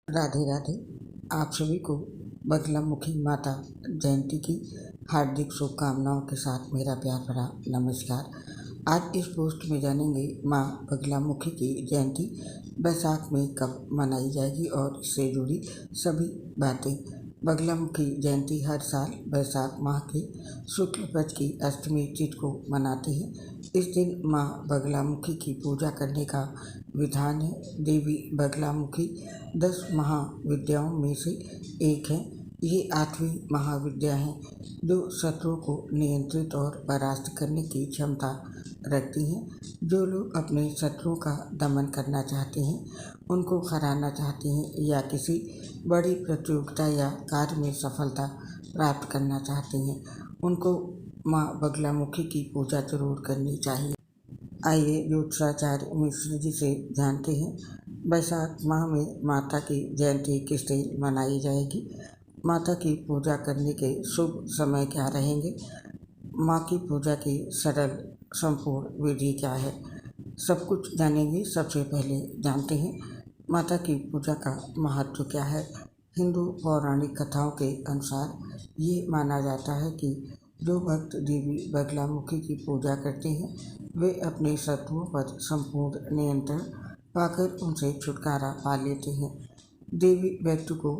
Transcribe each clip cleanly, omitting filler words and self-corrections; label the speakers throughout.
Speaker 1: राधे राधे। आप सभी को बगलामुखी माता जयंती की हार्दिक शुभकामनाओं के साथ मेरा प्यार भरा नमस्कार। आज इस पोस्ट में जानेंगे माँ बगलामुखी की जयंती बैसाख में कब मनाई जाएगी और इससे जुड़ी सभी बातें। बगलामुखी जयंती हर साल बैसाख माह के शुक्ल पक्ष की अष्टमी तिथि को मनाते हैं। इस दिन माँ बगलामुखी की पूजा करने का विधान है। देवी बगलामुखी 10 महाविद्याओं में से एक है। ये 8वीं महाविद्या है जो शत्रुओं को नियंत्रित और परास्त करने की क्षमता रखती हैं। जो लोग अपने शत्रुओं का दमन करना चाहते हैं, उनको हराना चाहते हैं या किसी बड़ी प्रतियोगिता या कार्य में सफलता प्राप्त करना चाहते हैं, उनको माँ बगलामुखी की पूजा जरूर करनी चाहिए। आइए ज्योतिषाचार्य मिश्र जी से जानते हैं बैसाख माह में माता की जयंती किस दिन मनाई जाएगी, माता की पूजा करने के शुभ समय क्या रहेंगे, माँ की पूजा की सरल संपूर्ण विधि क्या है, सब कुछ जानेंगे। सबसे पहले जानते हैं माता की पूजा का महत्व क्या है। हिंदू पौराणिक कथाओं के अनुसार ये माना जाता है कि जो भक्त देवी बगलामुखी की पूजा करते हैं, वे अपने शत्रुओं पर संपूर्ण नियंत्रण पाकर उनसे छुटकारा पा लेते हैं। देवी व्यक्ति को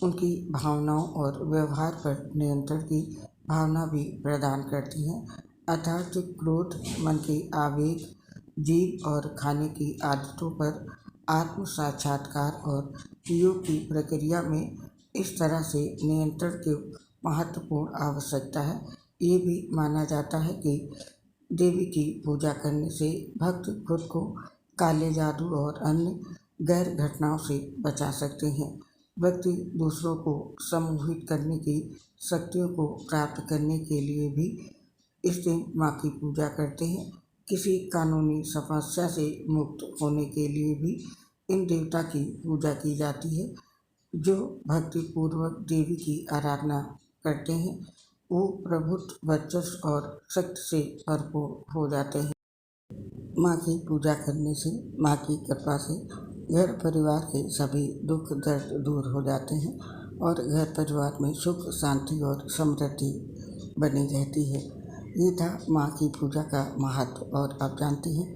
Speaker 1: उनकी भावनाओं और व्यवहार पर नियंत्रण की भावना भी प्रदान करती हैं, अर्थात क्रोध, मन के आवेग, जीव और खाने की आदतों पर आत्म साक्षात्कार और योग की प्रक्रिया में इस तरह से नियंत्रण की महत्वपूर्ण आवश्यकता है। ये भी माना जाता है कि देवी की पूजा करने से भक्त खुद को काले जादू और अन्य गैर घटनाओं से बचा सकते हैं। व्यक्ति दूसरों को सम्मोहित करने की शक्तियों को प्राप्त करने के लिए भी इस दिन माँ की पूजा करते हैं। किसी कानूनी समस्या से मुक्त होने के लिए भी इन देवता की पूजा की जाती है। जो भक्ति पूर्वक देवी की आराधना करते हैं, वो प्रभुत्व, वर्चस्व और शक्ति से भरपूर हो जाते हैं। माँ की पूजा करने से, माँ की कृपा से घर परिवार के सभी दुख दर्द दूर हो जाते हैं और घर परिवार में सुख, शांति और समृद्धि बनी रहती है। ये था माँ की पूजा का महत्व। और आप जानते हैं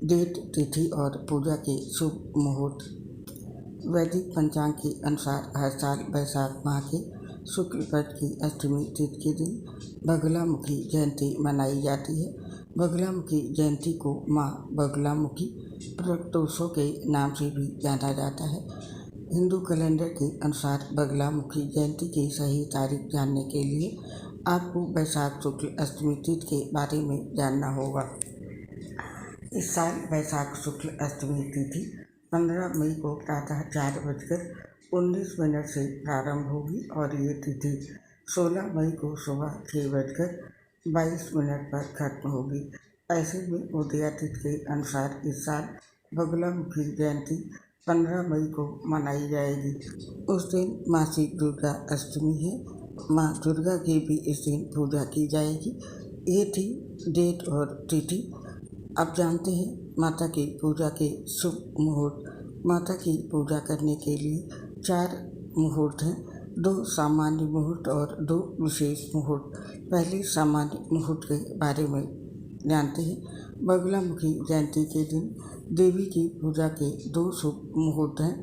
Speaker 1: डेट, तिथि और पूजा के शुभ मुहूर्त। वैदिक पंचांग के अनुसार हर साल बैसाख माह के शुक्ल पक्ष की अष्टमी तिथि के दिन बगलामुखी जयंती मनाई जाती है। बगलामुखी जयंती को माँ बगलामुखी प्रतोषों के नाम से भी जाना जाता है। हिंदू कैलेंडर के अनुसार बगलामुखी जयंती की सही तारीख जानने के लिए आपको बैसाख शुक्ल अष्टमी तिथि के बारे में जानना होगा। इस साल बैसाख शुक्ल अष्टमी तिथि 15 मई को प्रातः 4:19 से प्रारंभ होगी और ये तिथि 16 मई को सुबह 6:22 पर खत्म होगी। ऐसे में उदया तिथि के अनुसार इस साल बगलामुखी जयंती 15 मई को मनाई जाएगी। उस दिन मासी दुर्गा अष्टमी है। माँ दुर्गा की भी इस दिन पूजा की जाएगी। ये थी डेट और तिथि। अब जानते हैं माता की पूजा के शुभ मुहूर्त। माता की पूजा करने के लिए 4 मुहूर्त हैं, 2 सामान्य मुहूर्त और 2 विशेष मुहूर्त। पहले सामान्य मुहूर्त के बारे में जानते हैं। बगलामुखी जयंती के दिन देवी की पूजा के 2 शुभ मुहूर्त हैं।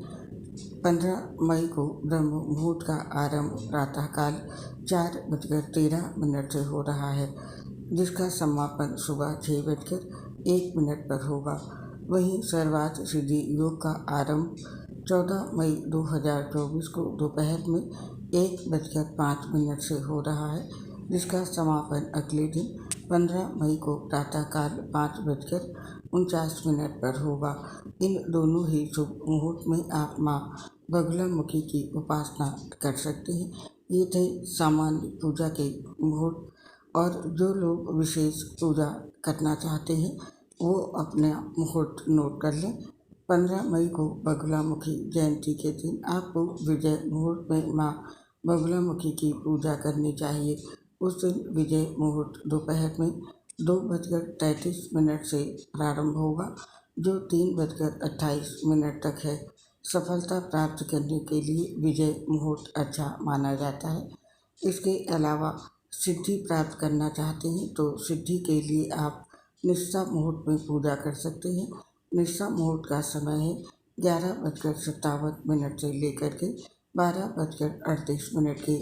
Speaker 1: 15 मई को ब्रह्म मुहूर्त का आरंभ प्रातःकाल 4:13 से हो रहा है, जिसका समापन सुबह 6:01 पर होगा। वहीं सर्वार्थ सिद्धि योग का आरंभ 14 मई 2024 को दोपहर में 1:05 से हो रहा है, जिसका समापन अगले दिन 15 मई को प्रातःकाल 5:49 पर होगा। इन दोनों ही शुभ मुहूर्त में आप माँ बगलामुखी की उपासना कर सकते हैं। ये थे सामान्य पूजा के मुहूर्त। और जो लोग विशेष पूजा करना चाहते हैं, वो अपना मुहूर्त नोट कर लें। 15 मई को बगलामुखी जयंती के दिन आपको विजय मुहूर्त में माँ बगलामुखी की पूजा करनी चाहिए। उस दिन विजय मुहूर्त दोपहर में 2:33 से प्रारंभ होगा, जो 3:28 तक है। सफलता प्राप्त करने के लिए विजय मुहूर्त अच्छा माना जाता है। इसके अलावा सिद्धि प्राप्त करना चाहते हैं तो सिद्धि के लिए आप निष्ठा मुहूर्त में पूजा कर सकते हैं। निष्ठा मुहूर्त का समय है 11:57 से लेकर के 12:38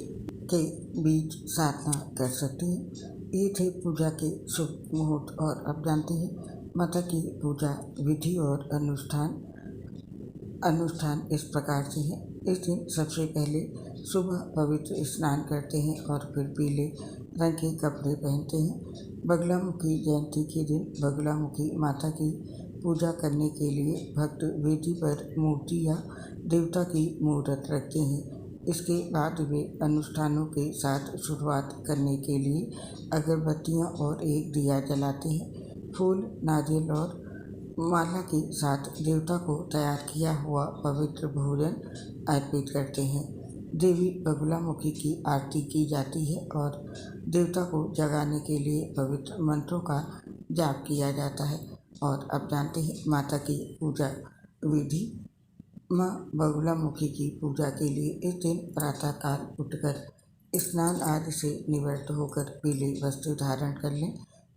Speaker 1: के बीच साधना कर सकते हैं। ये थे पूजा के शुभ मुहूर्त। और अब जानते हैं माता की पूजा विधि और अनुष्ठान इस प्रकार से है। इस दिन सबसे पहले सुबह पवित्र स्नान करते हैं और फिर पीले रंग के कपड़े पहनते हैं। बगलामुखी जयंती के दिन बगलामुखी माता की पूजा करने के लिए भक्त वेदी पर मूर्ति या देवता की मूर्त रखते हैं। इसके बाद वे अनुष्ठानों के साथ शुरुआत करने के लिए अगरबत्तियां और एक दिया जलाते हैं। फूल, नारियल और माला के साथ देवता को तैयार किया हुआ पवित्र भोजन अर्पित करते हैं। देवी बगलामुखी की आरती की जाती है और देवता को जगाने के लिए पवित्र मंत्रों का जाप किया जाता है। और अब जानते हैं माता की पूजा विधि। माँ बगलामुखी की पूजा के लिए इस दिन प्रातःकाल उठकर स्नान आदि से निवृत्त होकर पीले वस्त्र धारण कर लें।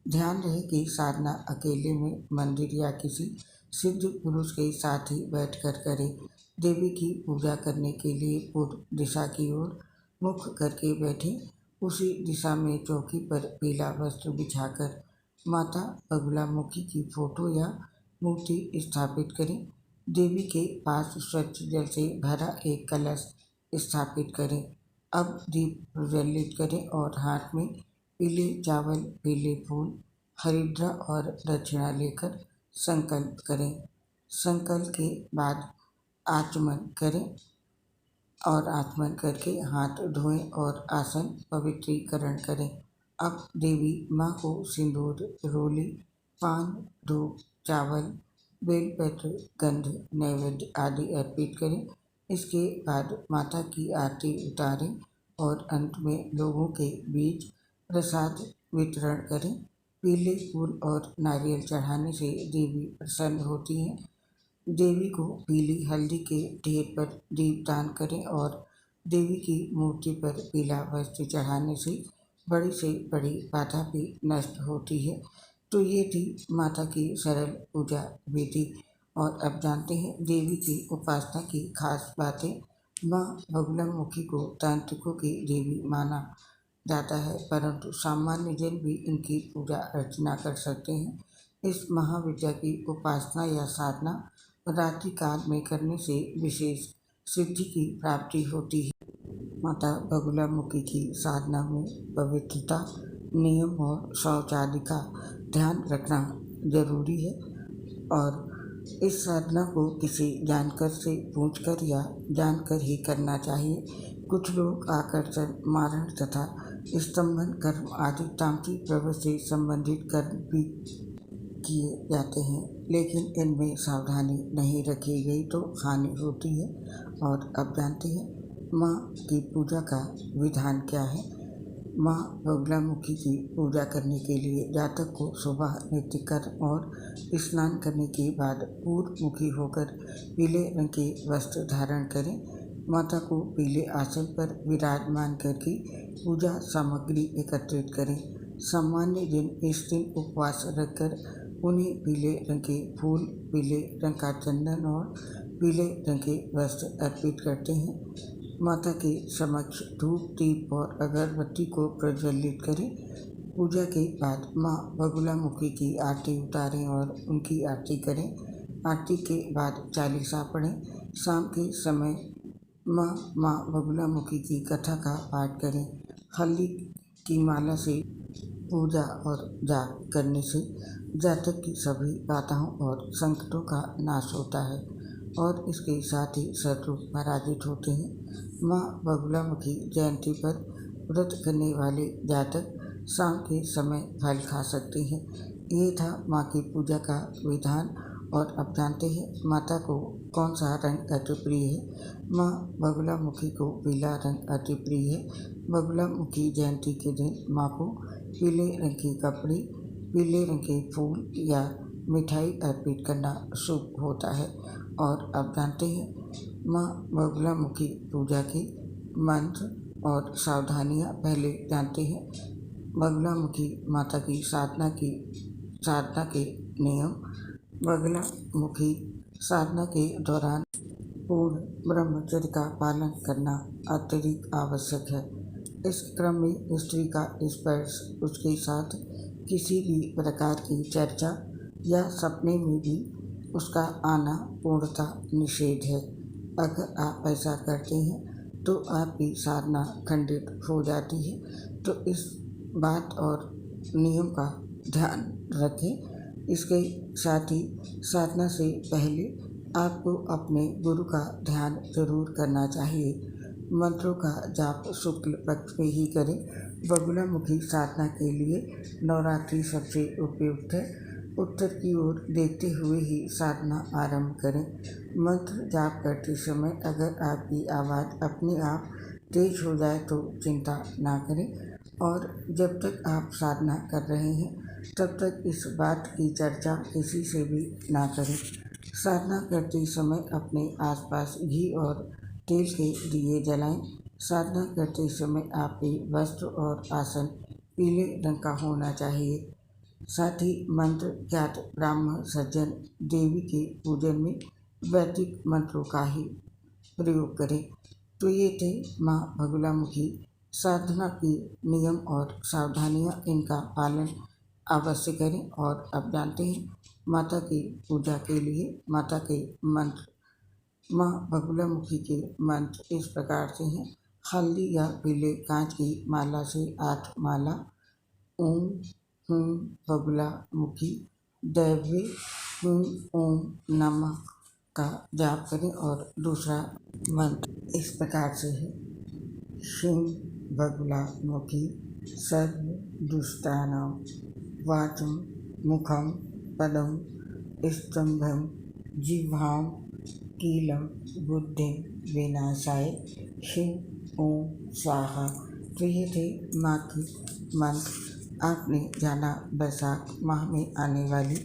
Speaker 1: ध्यान रहे कि साधना अकेले में मंदिर या किसी सिद्ध पुरुष के साथ ही बैठकर करें। देवी की पूजा करने के लिए पूर्व दिशा की ओर मुख करके बैठें। उसी दिशा में चौकी पर पीला वस्त्र बिछाकर माता बगलामुखी की फोटो या मूर्ति स्थापित करें। देवी के पास स्वच्छ जल से भरा एक कलश स्थापित करें। अब दीप प्रज्वलित करें और हाथ में पीले चावल, पीले फूल, हरिद्रा और दक्षिणा लेकर संकल्प करें। संकल्प के बाद आचमन करें और आचमन करके हाथ धोएं और आसन पवित्रीकरण करें। अब देवी माँ को सिंदूर, रोली, पान, धूप, चावल, बेलपत्र, गंध, नैवेद्य आदि अर्पित करें। इसके बाद माता की आरती उतारें और अंत में लोगों के बीच प्रसाद वितरण करें। पीले फूल और नारियल चढ़ाने से देवी प्रसन्न होती हैं। देवी को पीली हल्दी के ढेर पर दीपदान करें और देवी की मूर्ति पर पीला वस्त्र चढ़ाने से बड़ी बाधा भी नष्ट होती है। तो ये थी माता की सरल पूजा विधि। और अब जानते हैं देवी की उपासना की खास बातें। माँ बगलामुखी को तांत्रिकों की देवी माना जाता है, परंतु सामान्य जन भी इनकी पूजा अर्चना कर सकते हैं। इस महाविद्या की उपासना या साधना रात्रि काल में करने से विशेष सिद्धि की प्राप्ति होती है। माता बगलामुखी की साधना में पवित्रता, नियम और शौच आदि का ध्यान रखना जरूरी है। और इस साधना को किसी जानकार से पूछकर या जानकर ही करना चाहिए। कुछ लोग आकर्षण, मारण तथा स्तंभन कर्म आदि तांत्रिक प्रवृत्ति से संबंधित कर्म भी किए जाते हैं, लेकिन इनमें सावधानी नहीं रखी गई तो हानि होती है। और अब जानते हैं माँ की पूजा का विधान क्या है। माँ बगलामुखी की पूजा करने के लिए जातक को सुबह नित्य कर्म और स्नान करने के बाद पूर्व मुखी होकर पीले रंग के वस्त्र धारण करें। माता को पीले आसन पर विराजमान करके पूजा सामग्री एकत्रित करें। सामान्य जन इस दिन उपवास रखकर उन्हें पीले रंग के फूल, पीले रंग का चंदन और पीले रंग के वस्त्र अर्पित करते हैं। माता के समक्ष धूप, दीप और अगरबत्ती को प्रज्वलित करें। पूजा के बाद माँ बगलामुखी की आरती उतारें और उनकी आरती करें। आरती के बाद चालीसा पढ़ें। शाम के समय माँ बगलामुखी की कथा का पाठ करें। हल्दी की माला से पूजा और जाप करने से जातक की सभी बाधाओं और संकटों का नाश होता है और इसके साथ ही शत्रु पराजित होते हैं। माँ बगलामुखी जयंती पर व्रत करने वाले जातक शाम के समय फल खा सकते हैं। ये था माँ की पूजा का विधान। और अब जानते हैं माता को कौन सा रंग अति प्रिय है। माँ बगलामुखी को पीला रंग अति प्रिय है। बगलामुखी जयंती के दिन माँ को पीले रंग के कपड़े, पीले रंग के फूल या मिठाई अर्पित करना शुभ होता है। और अब जानते हैं माँ बगुलामुखी पूजा के मंत्र और सावधानियाँ। पहले जानते हैं बगुलामुखी माता की साधना के नियम। बगुलामुखी साधना के दौरान पूर्ण ब्रह्मचर्य का पालन करना अत्यधिक आवश्यक है। इस क्रम में स्त्री का स्पर्श, उसके साथ किसी भी प्रकार की चर्चा या सपने में भी उसका आना पूर्णतः निषेध है। अगर आप ऐसा करते हैं तो आपकी साधना खंडित हो जाती है। तो इस बात और नियम का ध्यान रखें। इसके साथ ही साधना से पहले आपको अपने गुरु का ध्यान जरूर करना चाहिए। मंत्रों का जाप शुक्ल पक्ष में ही करें। बगुलामुखी साधना के लिए नवरात्रि सबसे उपयुक्त है। उत्तर की ओर देखते हुए ही साधना आरंभ करें। मंत्र जाप करते समय अगर आपकी आवाज़ अपने आप तेज हो जाए तो चिंता ना करें, और जब तक आप साधना कर रहे हैं तब तक इस बात की चर्चा किसी से भी ना करें। साधना करते समय अपने आसपास घी और तेल के दिए जलाएं। साधना करते समय आपके वस्त्र और आसन पीले रंग का होना चाहिए। साथ ही मंत्र ज्ञात ब्राह्मण सज्जन देवी के पूजन में वैदिक मंत्रों का ही प्रयोग करें। तो ये थे माँ बगुलामुखी साधना की नियम और सावधानियाँ। इनका पालन अवश्य करें। और अब जानते हैं माता की पूजा के लिए माता के मंत्र। माँ बगुलामुखी के मंत्र इस प्रकार से हैं। हल्दी या पीले कांच की माला से 8 माला ओम हुं बगुलामुखी दैवे हुं ओम नमः का जाप करें। और दूसरा मंत्र इस प्रकार से है। शिं बगुलामुखी सर्व दुष्टानां वाचं मुखं पदं स्तंभं जिह्वां कीलं बुद्धिं विनाशाय शिं ओम स्वाहा। तो ये थे माँ के मंत्र। आपने जाना बैसाख माह में आने वाली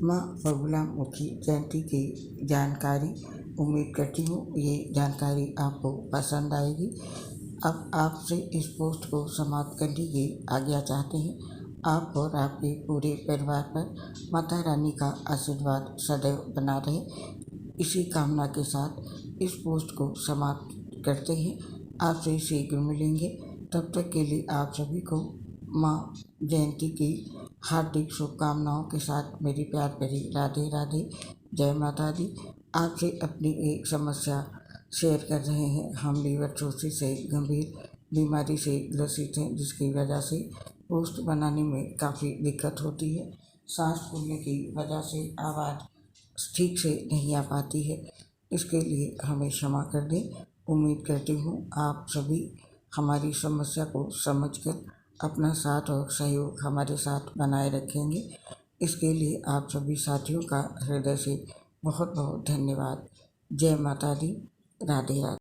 Speaker 1: माँ बगुलामुखी जयंती की जानकारी। उम्मीद करती हूँ ये जानकारी आपको पसंद आएगी। अब आपसे इस पोस्ट को समाप्त करने की आज्ञा चाहते हैं। आप और आपके पूरे परिवार पर माता रानी का आशीर्वाद सदैव बना रहे, इसी कामना के साथ इस पोस्ट को समाप्त करते हैं। आपसे शीघ्र मिलेंगे। तब तक के लिए आप सभी को माँ जयंती की हार्दिक शुभकामनाओं के साथ मेरी प्यार भरी राधे राधे। जय माता दी। आपसे अपनी एक समस्या शेयर कर रहे हैं। हम लीवर सिरोसिस से गंभीर बीमारी से ग्रसित हैं, जिसकी वजह से पोस्ट बनाने में काफ़ी दिक्कत होती है। सांस फूलने की वजह से आवाज़ ठीक से नहीं आ पाती है। इसके लिए हमें क्षमा कर दें। उम्मीद करती हूँ आप सभी हमारी समस्या को समझकर अपना साथ और सहयोग हमारे साथ बनाए रखेंगे। इसके लिए आप सभी साथियों का हृदय से बहुत बहुत धन्यवाद। जय माता दी। राधे राधे।